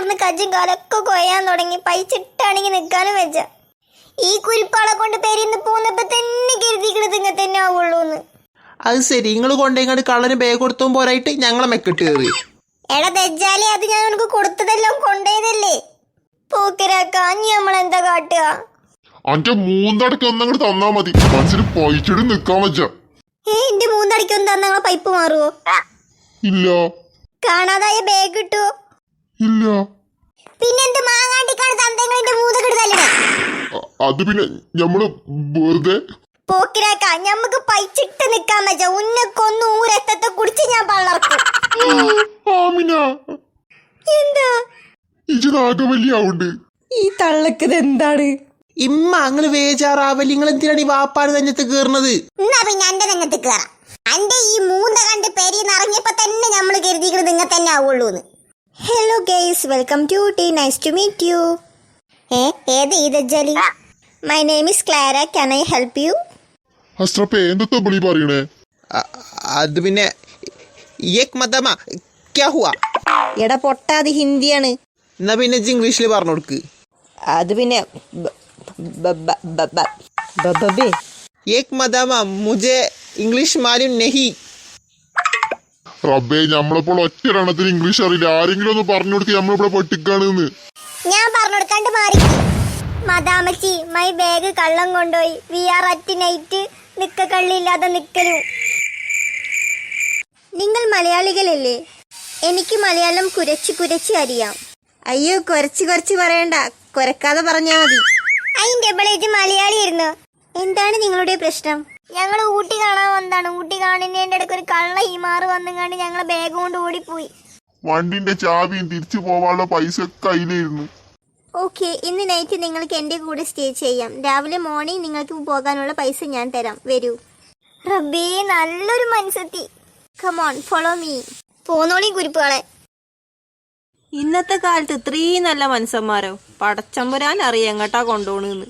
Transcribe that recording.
നടന്ന് കജ്ജും കാലൊക്കെ കൊയ്യാൻ തുടങ്ങി. പൈസ ഇട്ടാണെങ്കിൽ നിൽക്കാനും വെച്ച. ഈ കുരിപ്പാളെ കൊണ്ട് പെരിന്ന് പോന്നപ്പോ തന്നെ കരുതിക്കണത് ഇങ്ങനെ തന്നെ ആവുള്ളൂന്ന്. അത് ശരി, നിങ്ങൾ കൊണ്ടേങ്ങാണ്ട് കള്ളന് ബാഗ് കൊടുത്തും പോരായിട്ട് ഞങ്ങളെ മെക്കിട്ട് കയറി. എടാ ദജ്ജാലി, അത് ഞാൻ നിനക്ക് കൊടുത്തതെല്ലാം കൊണ്ടേതല്ലേ. പോക്കരാക്കാഞ്ഞി നമ്മളെന്താ കാട്ടുക? അന്റെ മൂന്നടക്ക് ഒന്നങ്ങോട്ട് തന്നാ മതി. മനസ്സിന് പൈച്ചിട്ട് നിക്കാൻ വെച്ച. എന്റെ മൂന്നടിക്ക് ഒന്ന് തന്ന നിങ്ങളെ പൈപ്പ് മാറുവോ? ഇല്ല. കാണാതായ ബാഗ് കിട്ടുവോ? ഇല്ല. പിന്നെന്ത് മാങ്ങാണ്ടിക്കാണ് തന്തങ്ങളുടെ മൂന്നക്കെടുത്തല്ലേ? അത് പിന്നെ ഞമ്മള് വെറുതെ പോക്കിരാക്ക, ഞമ്മക്ക് പൈച്ചിട്ട് നിക്കാൻ വെച്ച. ഉന്നക്കൊന്ന് ഊരത്തത്തെ കുടിച്ച് ഞാൻ പള്ളർക്കും. ആമിന, എന്താ ഇജാകവല്യാവുണ്ട് ഈ തള്ളക്കത് എന്താണ്? ഇമ്മ അങ്ങള് വേജാറാവല്ലേ, നിങ്ങൾ എന്തിനാണ് ഈ വാപ്പാട് നെഞ്ഞത്ത് കയറുന്നത്? എന്നാ പിന്നെ എന്റെ നെഞ്ഞത്ത് കയറാം. എന്റെ ഈ മൂന്ന കണ്ട് പെരിന്ന് ഇറങ്ങിയപ്പോ തന്നെ നമ്മള് കരുതിക്കുന്നത് ഇങ്ങനെ തന്നെ ആവുള്ളൂന്ന്. Hello guys, welcome to Ooty. Nice to meet you. ഏത് ഈ ദജ്ജാലി? My name is Clara. Can I help you? അസ്ട്രപ്പ എന്താ വിളി പറയണേ? അത് പിന്നെ ഏക് മദമ ക്യാ ഹുവാ? എടാ പൊട്ടാ, അത് ഹിന്ദിയാണ്. എന്നാ പിന്നെ ഇംഗ്ലീഷിൽ പറഞ്ഞു കൊടുക്ക്. അത് പിന്നെ ഏക് മദമ മുझे ഇംഗ്ലീഷ് മാലൂം നഹി. റബ്ബേ, ഞമ്മളിപ്പോൾ ഒറ്റ എണ്ണത്തിന് ഇംഗ്ലീഷ് അറിയില്ല. ആരെങ്കിലും ഒന്ന് പറഞ്ഞു കൊടുക്കുക നമ്മളിവിടെ പൊട്ടിക്കാണെന്ന്. ഞാൻ പറഞ്ഞു കൊടുക്കാണ്ട് മാറി. മദാമച്ചി, മൈ ബാഗ് കള്ളം കൊണ്ടുപോയി. We are at night. നിക്ക കള്ളില്ലാതെ നിക്കലു. നിങ്ങൾ മലയാളികളല്ലേ? എനിക്ക് മലയാളം കുരച്ച് കുരച്ച് അറിയാം. അയ്യോ, കുറച്ച് പറയണ്ട, കുരക്കാതെ പറഞ്ഞാ മതി. അതിന്റെ ബിളേജ് മലയാളിയായിരുന്നു. എന്താണ് നിങ്ങളുടെ പ്രശ്നം? ഞങ്ങൾ ഊട്ടി കാണാൻ വന്നതാണ്. ഊട്ടി കാണുന്നതിന്റെ ഇടയ്ക്ക് ഒരു കള്ള ഹിമാറ് വന്നുകൊണ്ട് ഞങ്ങളെ ബാഗ് കൊണ്ട് ഓടിപ്പോയി. വണ്ടിന്റെ ചാവിയും തിരിച്ചു പോവാനുള്ള പൈസ കയ്യിലായിരുന്നു. ഓക്കെ, ഇന്ന് നൈറ്റ് നിങ്ങൾക്ക് എന്റെ കൂടെ സ്റ്റേ ചെയ്യാം. രാവിലെ മോർണിംഗ് നിങ്ങൾക്ക് പോകാനുള്ള പൈസ ഞാൻ തരാം. വരൂ. റബ്ബേ, നല്ലൊരു മനസ്സെത്തി. Come on, follow me. പോന്നോളി കുരിപ്പുകളെ. ഇന്നത്തെ കാലത്ത് ഇത്രയും നല്ല മനുഷ്യന്മാരോ? പടച്ചമ്പുരാൻ അറിയാം എങ്ങട്ടാ കൊണ്ടുപോണെന്ന്.